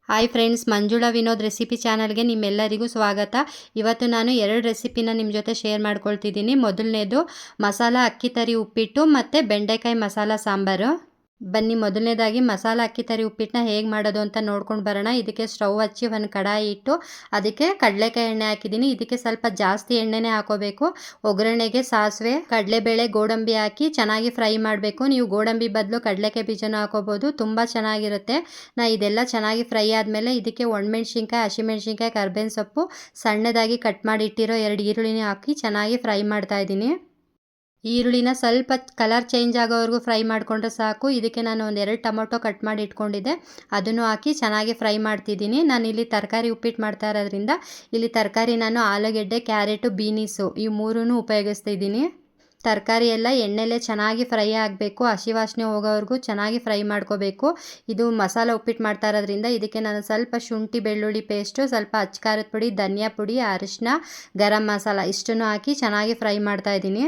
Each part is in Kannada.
Hi friends, Manjula Vinod recipe ಚಾನಲ್ಗೆ ನಿಮ್ಮೆಲ್ಲರಿಗೂ ಸ್ವಾಗತ. ಇವತ್ತು ನಾನು 2 ರೆಸಿಪಿನ ನಿಮ್ಮ ಜೊತೆ ಶೇರ್ ಮಾಡ್ಕೊಳ್ತಿದ್ದೀನಿ. ಮೊದಲನೇದು ಮಸಾಲ ಅಕ್ಕಿ ತರಿ ಉಪ್ಪಿಟ್ಟು ಮತ್ತು ಬೆಂಡೆಕಾಯಿ ಮಸಾಲ ಸಾಂಬಾರು. ಬನ್ನಿ ಮೊದಲನೇದಾಗಿ ಮಸಾಲ ಅಕ್ಕಿ ತರಿ ಉಪ್ಪಿಟ್ಟನ್ನ ಹೇಗೆ ಮಾಡೋದು ಅಂತ ನೋಡ್ಕೊಂಡು ಬರೋಣ. ಇದಕ್ಕೆ ಸ್ಟವ್ ಹಚ್ಚಿ ಒಂದು ಕಡಾಯಿ ಇಟ್ಟು ಅದಕ್ಕೆ ಕಡಲೆಕಾಯಿ ಎಣ್ಣೆ ಹಾಕಿದ್ದೀನಿ. ಇದಕ್ಕೆ ಸ್ವಲ್ಪ ಜಾಸ್ತಿ ಎಣ್ಣೆನೇ ಹಾಕೋಬೇಕು. ಒಗ್ಗರಣೆಗೆ ಸಾಸಿವೆ, ಕಡಲೆಬೇಳೆ, ಗೋಡಂಬಿ ಹಾಕಿ ಚೆನ್ನಾಗಿ ಫ್ರೈ ಮಾಡಬೇಕು. ನೀವು ಗೋಡಂಬಿ ಬದಲು ಕಡಲೆಕಾಯಿ ಬೀಜನ ಹಾಕೋಬೋದು, ತುಂಬ ಚೆನ್ನಾಗಿರುತ್ತೆ. ಇದೆಲ್ಲ ಚೆನ್ನಾಗಿ ಫ್ರೈ ಆದಮೇಲೆ ಇದಕ್ಕೆ ಒಣಮೆಣ್ಸಿನ್ಕಾಯಿ, ಹಸಿಮೆಣ್ಸಿನ್ಕಾಯಿ, ಕರ್ಬೇವಿನ ಸೊಪ್ಪು, ಸಣ್ಣದಾಗಿ ಕಟ್ ಮಾಡಿ ಇಟ್ಟಿರೋ 2 ಈರುಳ್ಳಿನ ಹಾಕಿ ಚೆನ್ನಾಗಿ ಫ್ರೈ ಮಾಡ್ತಾ ಇದ್ದೀನಿ. ಈರುಳ್ಳಿನ ಸ್ವಲ್ಪ ಕಲರ್ ಚೇಂಜ್ ಆಗೋವರೆಗೂ ಫ್ರೈ ಮಾಡಿಕೊಂಡ್ರೆ ಸಾಕು. ಇದಕ್ಕೆ ನಾನು 2 ಟೊಮೊಟೊ ಕಟ್ ಮಾಡಿ ಇಟ್ಕೊಂಡಿದ್ದೆ, ಅದನ್ನು ಹಾಕಿ ಚೆನ್ನಾಗಿ ಫ್ರೈ ಮಾಡ್ತಿದ್ದೀನಿ. ನಾನಿಲ್ಲಿ ತರಕಾರಿ ಉಪ್ಪಿಟ್ಟು ಮಾಡ್ತಾ ಇರೋದ್ರಿಂದ ಇಲ್ಲಿ ತರಕಾರಿ ನಾನು ಆಲೂಗೆಡ್ಡೆ, ಕ್ಯಾರೆಟು, ಬೀನೀಸು ಈ 3 ಉಪಯೋಗಿಸ್ತಿದ್ದೀನಿ. ತರಕಾರಿ ಎಲ್ಲ ಎಣ್ಣೆಲೆ ಚೆನ್ನಾಗಿ ಫ್ರೈ ಆಗಬೇಕು, ಹಸಿ ವಾಸನೆ ಹೋಗೋವರೆಗೂ ಚೆನ್ನಾಗಿ ಫ್ರೈ ಮಾಡ್ಕೋಬೇಕು. ಇದು ಮಸಾಲ ಉಪ್ಪಿಟ್ಟು ಮಾಡ್ತಾ ಇರೋದ್ರಿಂದ ಇದಕ್ಕೆ ನಾನು ಸ್ವಲ್ಪ ಶುಂಠಿ ಬೆಳ್ಳುಳ್ಳಿ ಪೇಸ್ಟು, ಸ್ವಲ್ಪ ಅಚ್ಚ ಖಾರದ ಪುಡಿ, ಧನಿಯಾ ಪುಡಿ, ಅರಿಶಿನ, ಗರಂ ಮಸಾಲ ಇಷ್ಟನ್ನು ಹಾಕಿ ಚೆನ್ನಾಗಿ ಫ್ರೈ ಮಾಡ್ತಾ ಇದ್ದೀನಿ.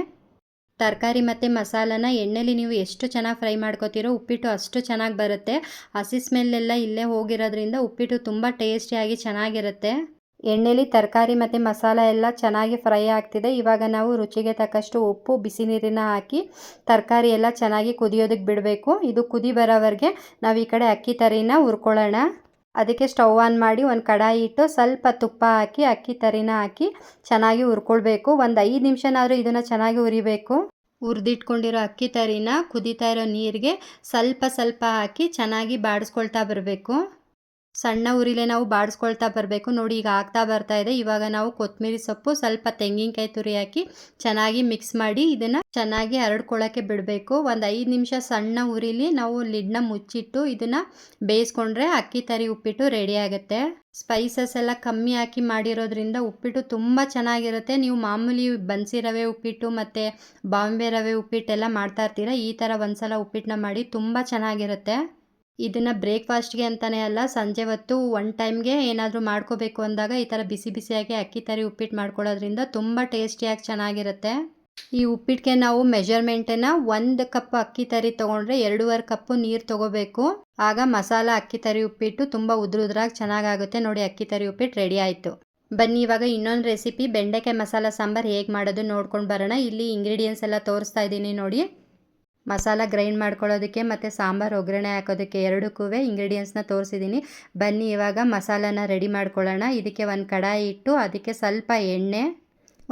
ತರಕಾರಿ ಮತ್ತು ಮಸಾಲನ ಎಣ್ಣೆಲಿ ನೀವು ಎಷ್ಟು ಚೆನ್ನಾಗಿ ಫ್ರೈ ಮಾಡ್ಕೋತೀರೋ ಉಪ್ಪಿಟ್ಟು ಅಷ್ಟು ಚೆನ್ನಾಗಿ ಬರುತ್ತೆ. ಹಸಿ ಸ್ಮೆಲ್ಲೆಲ್ಲ ಇಲ್ಲೇ ಹೋಗಿರೋದ್ರಿಂದ ಉಪ್ಪಿಟ್ಟು ತುಂಬ ಟೇಸ್ಟಿಯಾಗಿ ಚೆನ್ನಾಗಿರುತ್ತೆ. ಎಣ್ಣೆಲಿ ತರಕಾರಿ ಮತ್ತು ಮಸಾಲ ಎಲ್ಲ ಚೆನ್ನಾಗಿ ಫ್ರೈ ಆಗ್ತಿದೆ. ಇವಾಗ ನಾವು ರುಚಿಗೆ ತಕ್ಕಷ್ಟು ಉಪ್ಪು, ಬಿಸಿ ನೀರನ್ನ ಹಾಕಿ ತರಕಾರಿ ಎಲ್ಲ ಚೆನ್ನಾಗಿ ಕುದಿಯೋದಕ್ಕೆ ಬಿಡಬೇಕು. ಇದು ಕುದಿ ಬರೋವರೆಗೆ ನಾವು ಈ ಕಡೆ ಅಕ್ಕಿ ತರಿನ ಹುರ್ಕೊಳ್ಳೋಣ. ಅದಕ್ಕೆ ಸ್ಟವ್ ಆನ್ ಮಾಡಿ ಒಂದು ಕಡಾಯಿ ಇಟ್ಟು ಸ್ವಲ್ಪ ತುಪ್ಪ ಹಾಕಿ ಅಕ್ಕಿ ತರಿನ ಹಾಕಿ ಚೆನ್ನಾಗಿ ಹುರ್ಕೊಳ್ಬೇಕು. ಒಂದು 5 ನಿಮಿಷನಾದರೂ ಇದನ್ನು ಚೆನ್ನಾಗಿ ಹುರಿಬೇಕು. ಹುರಿದಿಟ್ಕೊಂಡಿರೋ ಅಕ್ಕಿ ತರಿನ ಕುದೀತಾ ಇರೋ ನೀರಿಗೆ ಸ್ವಲ್ಪ ಸ್ವಲ್ಪ ಹಾಕಿ ಚೆನ್ನಾಗಿ ಬಾಡಿಸ್ಕೊಳ್ತಾ ಬರಬೇಕು. ಸಣ್ಣ ಉರಿಲೇ ನಾವು ಬಾಡಿಸ್ಕೊಳ್ತಾ ಬರಬೇಕು. ನೋಡಿ ಈಗ ಆಗ್ತಾ ಬರ್ತಾ ಇದೆ. ಇವಾಗ ನಾವು ಕೊತ್ತಂಬರಿ ಸೊಪ್ಪು, ಸ್ವಲ್ಪ ತೆಂಗಿನಕಾಯಿ ತುರಿ ಹಾಕಿ ಚೆನ್ನಾಗಿ ಮಿಕ್ಸ್ ಮಾಡಿ ಇದನ್ನು ಚೆನ್ನಾಗಿ ಹರಡ್ಕೊಳ್ಳೋಕ್ಕೆ ಬಿಡಬೇಕು. ಒಂದು 5 ನಿಮಿಷ ಸಣ್ಣ ಉರಿಲಿ ನಾವು ಲಿಡ್ನ ಮುಚ್ಚಿಟ್ಟು ಇದನ್ನು ಬೇಯಿಸ್ಕೊಂಡ್ರೆ ಅಕ್ಕಿ ತರಿ ಉಪ್ಪಿಟ್ಟು ರೆಡಿ ಆಗುತ್ತೆ. ಸ್ಪೈಸಸ್ ಎಲ್ಲ ಕಮ್ಮಿ ಹಾಕಿ ಮಾಡಿರೋದ್ರಿಂದ ಉಪ್ಪಿಟ್ಟು ತುಂಬ ಚೆನ್ನಾಗಿರುತ್ತೆ. ನೀವು ಮಾಮೂಲಿ ಬನ್ಸಿ ರವೆ ಉಪ್ಪಿಟ್ಟು ಮತ್ತು ಬಾಂಬೆ ರವೆ ಉಪ್ಪಿಟ್ಟೆಲ್ಲ ಮಾಡ್ತಾ ಇರ್ತೀರ, ಈ ಥರ ಒಂದ್ಸಲ ಉಪ್ಪಿಟ್ಟನ್ನ ಮಾಡಿ, ತುಂಬ ಚೆನ್ನಾಗಿರುತ್ತೆ. ಇದನ್ನು ಬ್ರೇಕ್ಫಾಸ್ಟ್ಗೆ ಅಂತಲೇ ಅಲ್ಲ, ಸಂಜೆ ಹೊತ್ತು 1 ಟೈಮ್ಗೆ ಏನಾದರೂ ಮಾಡ್ಕೋಬೇಕು ಅಂದಾಗ ಈ ಥರ ಬಿಸಿ ಬಿಸಿಯಾಗಿ ಅಕ್ಕಿ ತರಿ ಉಪ್ಪಿಟ್ಟು ಮಾಡ್ಕೊಳ್ಳೋದ್ರಿಂದ ತುಂಬ ಟೇಸ್ಟಿಯಾಗಿ ಚೆನ್ನಾಗಿರುತ್ತೆ. ಈ ಉಪ್ಪಿಟ್ಟಿಗೆ ನಾವು ಮೆಜರ್ಮೆಂಟನ್ನು 1 ಕಪ್ ಅಕ್ಕಿ ತರಿ ತೊಗೊಂಡ್ರೆ 2.5 ಕಪ್ಪು ನೀರು ತೊಗೋಬೇಕು. ಆಗ ಮಸಾಲ ಅಕ್ಕಿ ತರಿ ಉಪ್ಪಿಟ್ಟು ತುಂಬ ಉದ್ರಾಗಿ ಚೆನ್ನಾಗಾಗುತ್ತೆ. ನೋಡಿ ಅಕ್ಕಿ ತರಿ ಉಪ್ಪಿಟ್ಟು ರೆಡಿ ಆಯಿತು. ಬನ್ನಿ ಇವಾಗ ಇನ್ನೊಂದು ರೆಸಿಪಿ ಬೆಂಡೆಕಾಯಿ ಮಸಾಲ ಸಾಂಬಾರು ಹೇಗೆ ಮಾಡೋದು ನೋಡ್ಕೊಂಡು ಬರೋಣ. ಇಲ್ಲಿ ಇಂಗ್ರೀಡಿಯೆಂಟ್ಸ್ ಎಲ್ಲ ತೋರಿಸ್ತಾ ಇದ್ದೀನಿ ನೋಡಿ. ಮಸಾಲ ಗ್ರೈಂಡ್ ಮಾಡ್ಕೊಳ್ಳೋದಕ್ಕೆ ಮತ್ತು ಸಾಂಬಾರು ಒಗ್ಗರಣೆ ಹಾಕೋದಕ್ಕೆ ಎರಡಕ್ಕೂ ಇಂಗ್ರೀಡಿಯೆಂಟ್ಸ್ನ ತೋರಿಸಿದ್ದೀನಿ. ಬನ್ನಿ ಇವಾಗ ಮಸಾಲಾನ ರೆಡಿ ಮಾಡ್ಕೊಳ್ಳೋಣ. ಇದಕ್ಕೆ ಒಂದು ಕಡಾಯಿ ಇಟ್ಟು ಅದಕ್ಕೆ ಸ್ವಲ್ಪ ಎಣ್ಣೆ,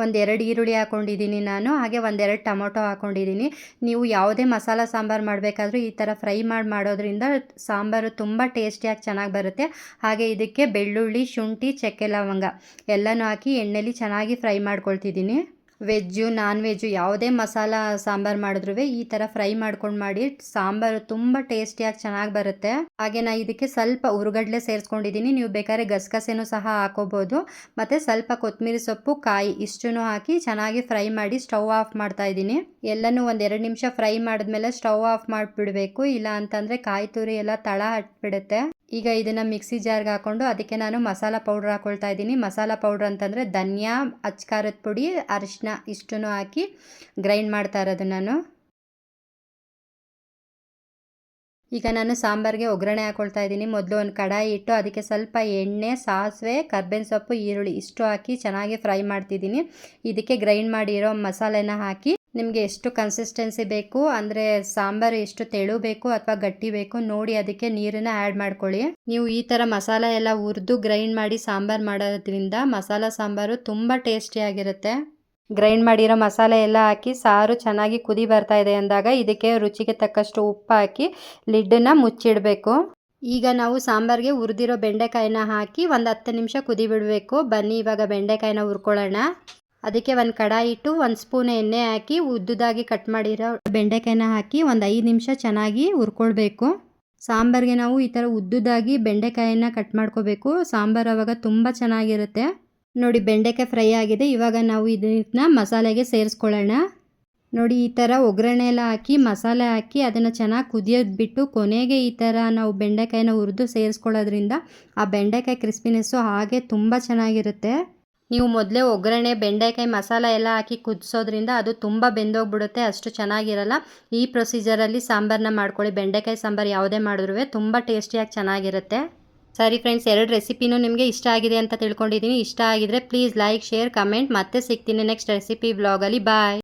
1-2 ಈರುಳ್ಳಿ ಹಾಕ್ಕೊಂಡಿದ್ದೀನಿ ನಾನು, ಹಾಗೆ 1-2 ಟೊಮೊಟೊ ಹಾಕ್ಕೊಂಡಿದ್ದೀನಿ. ನೀವು ಯಾವುದೇ ಮಸಾಲ ಸಾಂಬಾರು ಮಾಡಬೇಕಾದ್ರೂ ಈ ಥರ ಫ್ರೈ ಮಾಡೋದ್ರಿಂದ ಸಾಂಬಾರು ತುಂಬ ಟೇಸ್ಟಿಯಾಗಿ ಚೆನ್ನಾಗಿ ಬರುತ್ತೆ. ಹಾಗೆ ಇದಕ್ಕೆ ಬೆಳ್ಳುಳ್ಳಿ, ಶುಂಠಿ, ಚಕ್ಕೆ, ಲವಂಗ ಎಲ್ಲನೂ ಹಾಕಿ ಎಣ್ಣೆಲಿ ಚೆನ್ನಾಗಿ ಫ್ರೈ ಮಾಡ್ಕೊಳ್ತಿದ್ದೀನಿ. ವೆಜ್ಜು, ನಾನ್ ವೆಜ್ಜು ಯಾವುದೇ ಮಸಾಲ ಸಾಂಬಾರು ಮಾಡಿದ್ರೂ ಈ ಥರ ಫ್ರೈ ಮಾಡ್ಕೊಂಡು ಮಾಡಿ ಸಾಂಬಾರು ತುಂಬ ಟೇಸ್ಟಿಯಾಗಿ ಚೆನ್ನಾಗಿ ಬರುತ್ತೆ. ಹಾಗೆ ನಾನು ಇದಕ್ಕೆ ಸ್ವಲ್ಪ ಹುರುಗಡ್ಲೆ ಸೇರಿಸ್ಕೊಂಡಿದ್ದೀನಿ. ನೀವು ಬೇಕಾದ್ರೆ ಗಸಗಸೆನೂ ಸಹ ಹಾಕೋಬೋದು. ಮತ್ತು ಸ್ವಲ್ಪ ಕೊತ್ತಂಬರಿ ಸೊಪ್ಪು, ಕಾಯಿ ಇಷ್ಟನ್ನು ಹಾಕಿ ಚೆನ್ನಾಗಿ ಫ್ರೈ ಮಾಡಿ ಸ್ಟವ್ ಆಫ್ ಮಾಡ್ತಾ ಇದ್ದೀನಿ. ಎಲ್ಲನೂ 1-2 ನಿಮಿಷ ಫ್ರೈ ಮಾಡಿದ್ಮೇಲೆ ಸ್ಟವ್ ಆಫ್ ಮಾಡಿಬಿಡಬೇಕು, ಇಲ್ಲ ಅಂತಂದರೆ ಕಾಯಿ ತುರಿ ಎಲ್ಲ ತಳ ಹಟ್ಬಿಡುತ್ತೆ. ಈಗ ಇದನ್ನು ಮಿಕ್ಸಿ ಜಾರ್ಗೆ ಹಾಕ್ಕೊಂಡು ಅದಕ್ಕೆ ನಾನು ಮಸಾಲ ಪೌಡ್ರ್ ಹಾಕ್ಕೊಳ್ತಾ ಇದ್ದೀನಿ. ಮಸಾಲ ಪೌಡ್ರ್ ಅಂತಂದರೆ ಧನಿಯಾ, ಅಚ್ಚ ಖಾರದ ಪುಡಿ, ಅರಿಶಿನ ಇಷ್ಟನ್ನು ಹಾಕಿ ಗ್ರೈಂಡ್ ಮಾಡ್ತಾ ಇರೋದು ನಾನು. ಈಗ ನಾನು ಸಾಂಬಾರಿಗೆ ಒಗ್ಗರಣೆ ಹಾಕ್ಕೊಳ್ತಾ ಇದ್ದೀನಿ. ಮೊದಲು ಒಂದು ಕಡಾಯಿ ಇಟ್ಟು ಅದಕ್ಕೆ ಸ್ವಲ್ಪ ಎಣ್ಣೆ, ಸಾಸಿವೆ, ಕರ್ಬೇವಿನ ಸೊಪ್ಪು, ಈರುಳ್ಳಿ ಇಷ್ಟು ಹಾಕಿ ಚೆನ್ನಾಗಿ ಫ್ರೈ ಮಾಡ್ತಿದ್ದೀನಿ. ಇದಕ್ಕೆ ಗ್ರೈಂಡ್ ಮಾಡಿರೋ ಮಸಾಲೆನ ಹಾಕಿ ನಿಮಗೆ ಎಷ್ಟು ಕನ್ಸಿಸ್ಟೆನ್ಸಿ ಬೇಕು, ಅಂದರೆ ಸಾಂಬಾರು ಎಷ್ಟು ತೆಳು ಬೇಕು ಅಥವಾ ಗಟ್ಟಿ ಬೇಕು ನೋಡಿ ಅದಕ್ಕೆ ನೀರನ್ನು ಆ್ಯಡ್ ಮಾಡ್ಕೊಳ್ಳಿ. ನೀವು ಈ ಥರ ಮಸಾಲೆ ಎಲ್ಲ ಹುರಿದು ಗ್ರೈಂಡ್ ಮಾಡಿ ಸಾಂಬಾರು ಮಾಡೋದ್ರಿಂದ ಮಸಾಲ ಸಾಂಬಾರು ತುಂಬ ಟೇಸ್ಟಿಯಾಗಿರುತ್ತೆ. ಗ್ರೈಂಡ್ ಮಾಡಿರೋ ಮಸಾಲೆ ಎಲ್ಲ ಹಾಕಿ ಸಾರು ಚೆನ್ನಾಗಿ ಕುದಿ ಬರ್ತಾ ಇದೆ ಅಂದಾಗ ಇದಕ್ಕೆ ರುಚಿಗೆ ತಕ್ಕಷ್ಟು ಉಪ್ಪು ಹಾಕಿ ಲಿಡ್ಡನ್ನು ಮುಚ್ಚಿಡಬೇಕು. ಈಗ ನಾವು ಸಾಂಬಾರಿಗೆ ಹುರಿದಿರೋ ಬೆಂಡೆಕಾಯಿನ ಹಾಕಿ ಒಂದು 10 ನಿಮಿಷ ಕುದಿ ಬಿಡಬೇಕು. ಬನ್ನಿ ಇವಾಗ ಬೆಂಡೆಕಾಯಿನ ಹುರ್ಕೊಳ್ಳೋಣ. ಅದಕ್ಕೆ ಒಂದು ಕಡಾಯಿ ಇಟ್ಟು 1 ಸ್ಪೂನ್ ಎಣ್ಣೆ ಹಾಕಿ ಉದ್ದುದಾಗಿ ಕಟ್ ಮಾಡಿರೋ ಬೆಂಡೆಕಾಯಿನ ಹಾಕಿ ಒಂದು 5 ನಿಮಿಷ ಚೆನ್ನಾಗಿ ಹುರ್ಕೊಳ್ಬೇಕು. ಸಾಂಬಾರಿಗೆ ನಾವು ಈ ಥರ ಉದ್ದುದಾಗಿ ಬೆಂಡೆಕಾಯಿನ ಕಟ್ ಮಾಡ್ಕೋಬೇಕು. ಸಾಂಬಾರು ಆವಾಗ ತುಂಬ ಚೆನ್ನಾಗಿರುತ್ತೆ. ನೋಡಿ ಬೆಂಡೆಕಾಯಿ ಫ್ರೈ ಆಗಿದೆ. ಇವಾಗ ನಾವು ಇದನ್ನ ಮಸಾಲೆಗೆ ಸೇರಿಸ್ಕೊಳ್ಳೋಣ. ನೋಡಿ ಈ ಥರ ಒಗ್ಗರಣೆ ಎಲ್ಲ ಹಾಕಿ ಮಸಾಲೆ ಹಾಕಿ ಅದನ್ನು ಚೆನ್ನಾಗಿ ಕುದಿಯೋದು ಬಿಟ್ಟು ಕೊನೆಗೆ ಈ ಥರ ನಾವು ಬೆಂಡೆಕಾಯಿನ ಹುರಿದು ಸೇರಿಸ್ಕೊಳ್ಳೋದ್ರಿಂದ ಆ ಬೆಂಡೆಕಾಯಿ ಕ್ರಿಸ್ಪಿನೆಸ್ಸು ಹಾಗೆ ತುಂಬ ಚೆನ್ನಾಗಿರುತ್ತೆ. ನೀವು ಮೊದಲೇ ಒಗ್ಗರಣೆ, ಬೆಂಡೆಕಾಯಿ ಮಸಾಲ ಎಲ್ಲ ಹಾಕಿ ಕುದಿಸೋದ್ರಿಂದ ಅದು ತುಂಬ ಬೆಂದೋಗ್ಬಿಡುತ್ತೆ, ಅಷ್ಟು ಚೆನ್ನಾಗಿರಲ್ಲ. ಈ ಪ್ರೊಸೀಜರಲ್ಲಿ ಸಾಂಬಾರನ್ನ ಮಾಡ್ಕೊಳ್ಳಿ. ಬೆಂಡೆಕಾಯಿ ಸಾಂಬಾರು ಯಾವುದೇ ಮಾಡಿದ್ರೂ ತುಂಬ ಟೇಸ್ಟಿಯಾಗಿ ಚೆನ್ನಾಗಿರುತ್ತೆ. ಸರಿ ಫ್ರೆಂಡ್ಸ್, 2 ರೆಸಿಪಿನೂ ನಿಮಗೆ ಇಷ್ಟ ಆಗಿದೆ ಅಂತ ತಿಳ್ಕೊಂಡಿದ್ದೀನಿ. ಇಷ್ಟ ಆಗಿದ್ರೆ ಪ್ಲೀಸ್ ಲೈಕ್, ಶೇರ್, ಕಮೆಂಟ್. ಮತ್ತೆ ಸಿಗ್ತೀನಿ ನೆಕ್ಸ್ಟ್ ರೆಸಿಪಿ ವ್ಲಾಗಲ್ಲಿ. ಬಾಯ್.